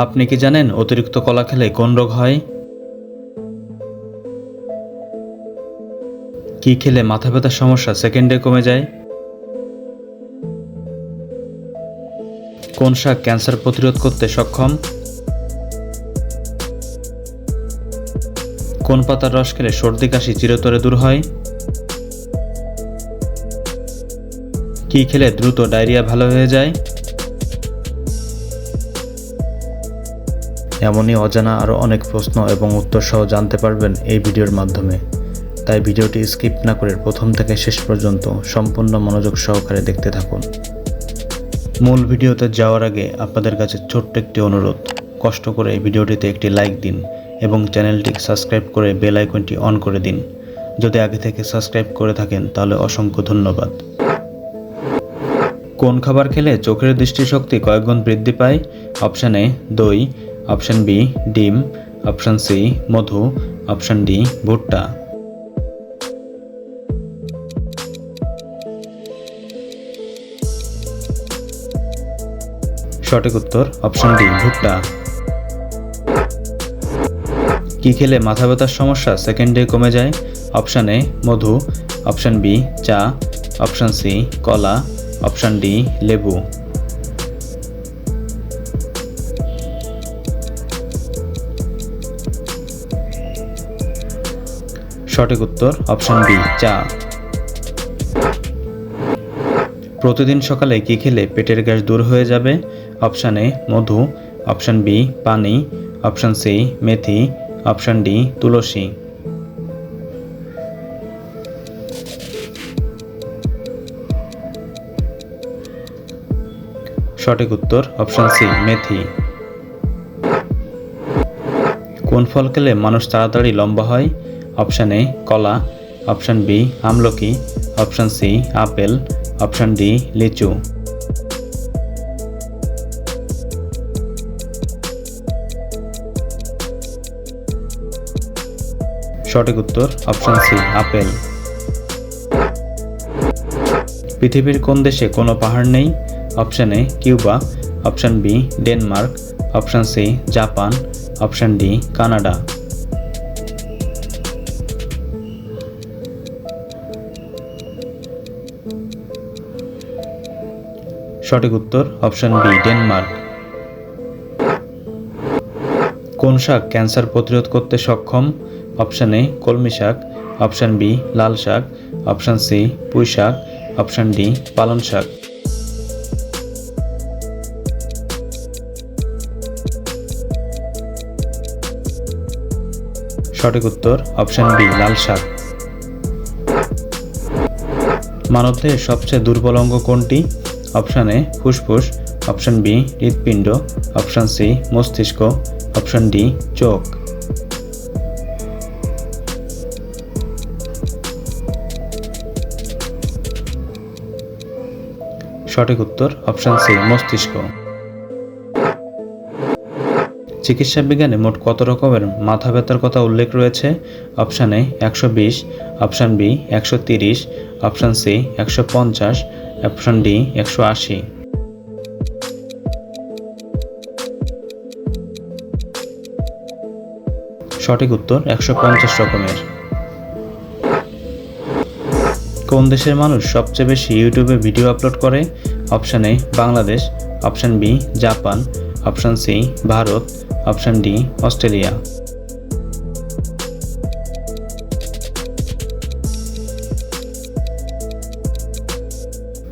আপনি কি জানেন অতিরিক্ত কলা খেলে কোন রোগ হয়? কি খেলে মাথা ব্যথার সমস্যা সেকেন্ডে কমে যায়? কোন শাক ক্যান্সার প্রতিরোধ করতে সক্ষম? কোন পাতার রস খেলে সর্দি কাশি চিরতরে দূর হয়? কি খেলে দ্রুত ডায়রিয়া ভালো হয়ে যায়? এমনই অজানা আরও অনেক প্রশ্ন এবং উত্তর সহ জানতে পারবেন এই ভিডিওর মাধ্যমে। তাই ভিডিওটি স্কিপ না করে প্রথম থেকে শেষ পর্যন্ত সম্পূর্ণ মনোযোগ সহকারে দেখতে থাকুন। মূল ভিডিওতে যাওয়ার আগে আপনাদের কাছে ছোট্ট একটি অনুরোধ, কষ্ট করে এই ভিডিওটিতে একটি লাইক দিন এবং চ্যানেলটি সাবস্ক্রাইব করে বেল আইকনটি অন করে দিন। যদি আগে থেকে সাবস্ক্রাইব করে থাকেন তাহলে অসংখ্য ধন্যবাদ। কোন খাবার খেলে চোখের দৃষ্টিশক্তি কয়েকগুণ বৃদ্ধি পায়? অপশান এ দই, অপশান বি ডিম, অপশান সি মধু, অপশান ডি ভুট্টা। সঠিক উত্তর অপশান ডি ভুট্টা। কি খেলে মাথা ব্যথার সমস্যা সেকেন্ডে কমে যায়? অপশান এ মধু, অপশান বি চা, অপশান সি কলা, অপশান ডি লেবু। সঠিক উত্তর অপশান বি চা। প্রতিদিন সকালে কি খেলে পেটের গ্যাস দূর হয়ে যাবে? অপশান এ মধু, অপশান বি পানি, অপশান সি মেথি, অপশান ডি তুলসী। সঠিক উত্তর অপশান সি মেথি। কোন ফল খেলে মানুষ তাড়াতাড়ি লম্বা হয়? অপশান এ কলা, অপশান বি আমলকি, option C apple, option D লিচু। সঠিক উত্তর অপশান সি আপেল। পৃথিবীর কোন দেশে কোনো পাহাড় নেই? Option A Cuba, option B Denmark, option C Japan, option D Canada. সঠিক উত্তর অপশান বি ডেনমার্ক। কোন শাক ক্যান্সার প্রতিরোধ করতে সক্ষম? অপশান এ কলমি শাক, অপশান বি লাল শাক, অপশান সি পুঁই শাক, অপশান ডি পালং শাক। সঠিক উত্তর অপশান বি লাল শাক। মানবদেহের সবচেয়ে দুর্বল অঙ্গ কোনটি? অপশান এ ফুসফুস, অপশান বি হৃৎপিণ্ড, অপশান সি মস্তিষ্ক, অপশান ডি চোখ। সঠিক উত্তর অপশান সি মস্তিষ্ক। চিকিৎসা বিজ্ঞানে মোট কত রকমের মাথা ব্যথার কথা উল্লেখ রয়েছে? Option A 120, option B 130, option C 150, option D 180। সঠিক উত্তর 150 রকমের। কোন দেশের মানুষ সবচেয়ে বেশি ইউটিউবে ভিডিও আপলোড করে? Option A Bangladesh, option B Japan, option C Bharat, option D Australia.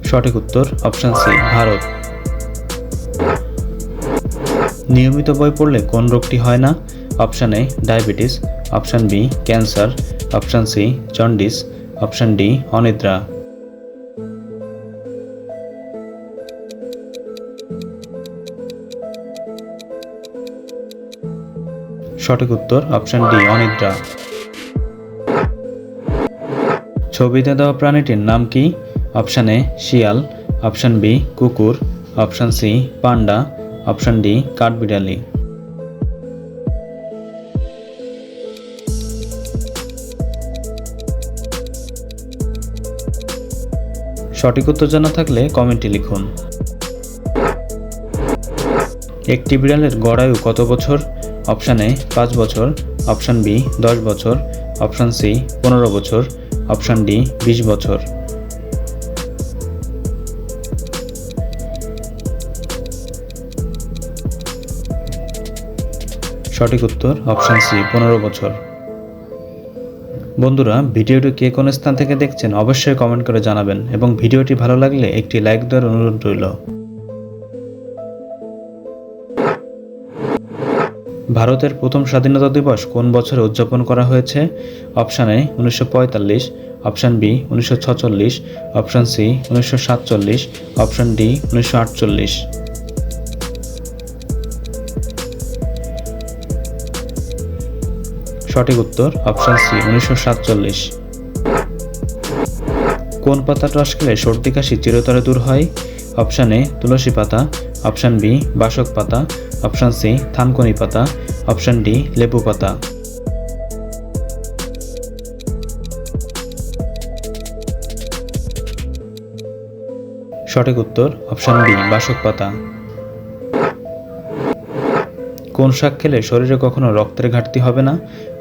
সঠিক উত্তর অপশান সি ভারত। নিয়মিত বই পড়লে কোন রোগটি হয় না? Option A diabetes, option B cancer, option C jaundice, option D অনিদ্রা। সঠিক উত্তর অপশান ডি অনিদ্রা। ছবিতে দেওয়া প্রাণীটির নাম কি? অপশান এ শিয়াল, অপশান বি কুকুর, অপশান সি পান্ডা, অপশান ডি কাঠবিড়ালি। সঠিক উত্তর জানা থাকলে কমেন্টে লিখুন। একটি বিড়ালের গড় আয়ু কত বছর? অপশান এ 5 বছর, অপশান বি 10 বছর, অপশান সি 15 বছর, অপশান ডি 20 বছর। সঠিক উত্তর অপশান সি 15 বছর। বন্ধুরা, ভিডিওটি কে কোন স্থান থেকে দেখছেন অবশ্যই কমেন্ট করে জানাবেন এবং ভিডিওটি ভালো লাগলে একটি লাইক দেওয়ার অনুরোধ রইল। ভারতের প্রথম স্বাধীনতা দিবস কোন বছরে উদযাপন করা হয়েছে? Option A 1945, option B 1946, option C 1947, option D 1948। সঠিক উত্তর অপশান সি 1947। কোন পাতার রস খেলে সর্দি কাশি চিরতরে দূর হয়? অপশান এ তুলসী পাতা, অপশান বি বাসক পাতা, অপশান সি থানকুনি পাতা, অপশান ডি লেবু পাতা। সঠিক উত্তর অপশান বি বাসক পাতা। কোন শাক খেলে শরীরে কখনো রক্তের ঘাটতি হবে না?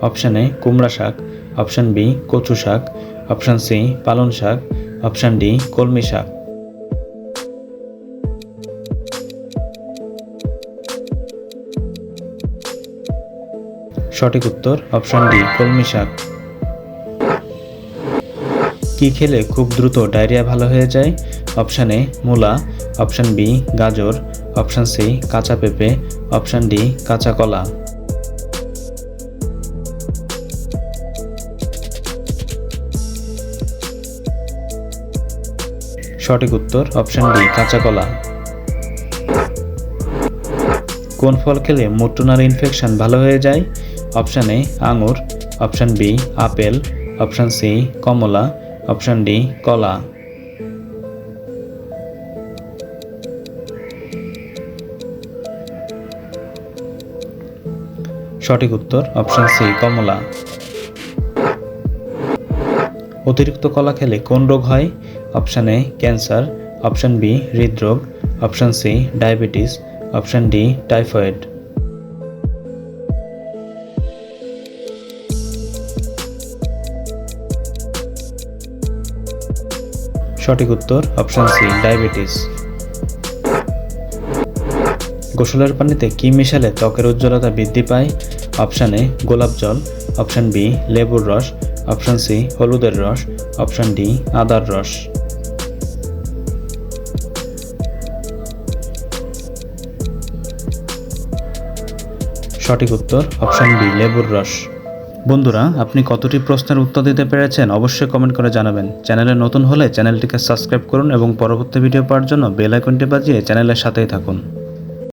অপশান এ কুমড়া শাক, অপশান বি কচু শাক, অপশান সি পালং শাক, অপশান ডি কলমি শাক। সঠিক উত্তর অপশান ডি কলমি শাক। কি খেলে খুব দ্রুত ডায়রিয়া ভালো হয়ে যায়? অপশান এ মূলা, অপশান বি গাজর, অপশান সি কাঁচা পেঁপে, অপশান ডি কাঁচা কলা। সঠিক উত্তর অপশান ডি কাঁচা কলা। কোন ফল খেলে মূত্রনালী ইনফেকশন ভালো হয়ে যায়? অপশান এ আঙুর, option B apple, option C কমলা, অপশান ডি কলা। সঠিক উত্তর অপশান সি কমলা। অতিরিক্ত কলা খেলে কোন রোগ হয়? Option A cancer, option B হৃদরোগ, option C diabetes, option D typhoid. সঠিক উত্তর অপশান সি ডায়াবেটিস। গোসলের পানিতে কি মিশালে ত্বকের উজ্জ্বলতা বৃদ্ধি পায়? অপশান এ গোলাপ জল, অপশান বি লেবুর রস, অপশান সি হলুদের রস, অপশান ডি আদার রস। সঠিক উত্তর অপশান বি লেবুর রস। বন্ধুরা, আপনি কতটি প্রশ্নের উত্তর দিতে পেরেছেন অবশ্যই কমেন্ট করে জানাবেন। চ্যানেলে নতুন হলে চ্যানেলটিকে সাবস্ক্রাইব করুন এবং পরবর্তী ভিডিও পাওয়ার জন্য বেল আইকনটি বাজিয়ে চ্যানেলের সাথেই থাকুন।